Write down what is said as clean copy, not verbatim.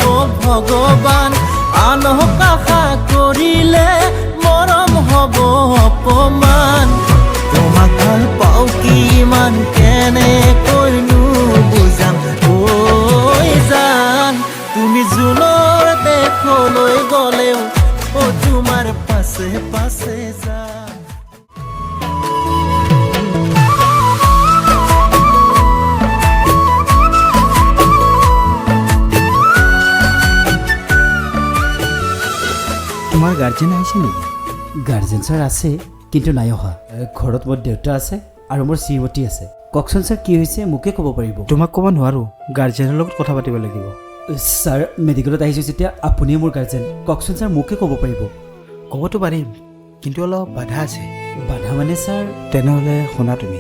হব ভগৱান আনক আশা কৰিলে মৰম হব অপমান তোমাক ভাল পাওঁ কিমান কেনেকৈনো বুজাম ঐ জান তুমি জোনৰ দেশলৈ গ'লেও তোমাৰ পাছে পাছে যাম তোমাৰ গাৰ্জেন আহিছে নেকি? গাৰ্জেন ছাৰ আছে কিন্তু নাই অহা ঘৰত মোৰ দেউতা আছে আৰু মোৰ শ্ৰীমতী আছে কওকচোন ছাৰ কি হৈছে মোকে ক'ব পাৰিব তোমাক ক'ব নোৱাৰোঁ, গাৰ্জেনৰ লগত কথা পাতিব লাগিব। ছাৰ মেডিকেলত আহিছোঁ যেতিয়া আপুনিয়ে মোৰ গাৰ্জেন কওকচোন ছাৰ মোকে ক'ব পাৰিব ক'বতো পাৰিম কিন্তু অলপ বাধা আছে। বাধা মানে ছাৰ তেনেহ'লে শুনা তুমি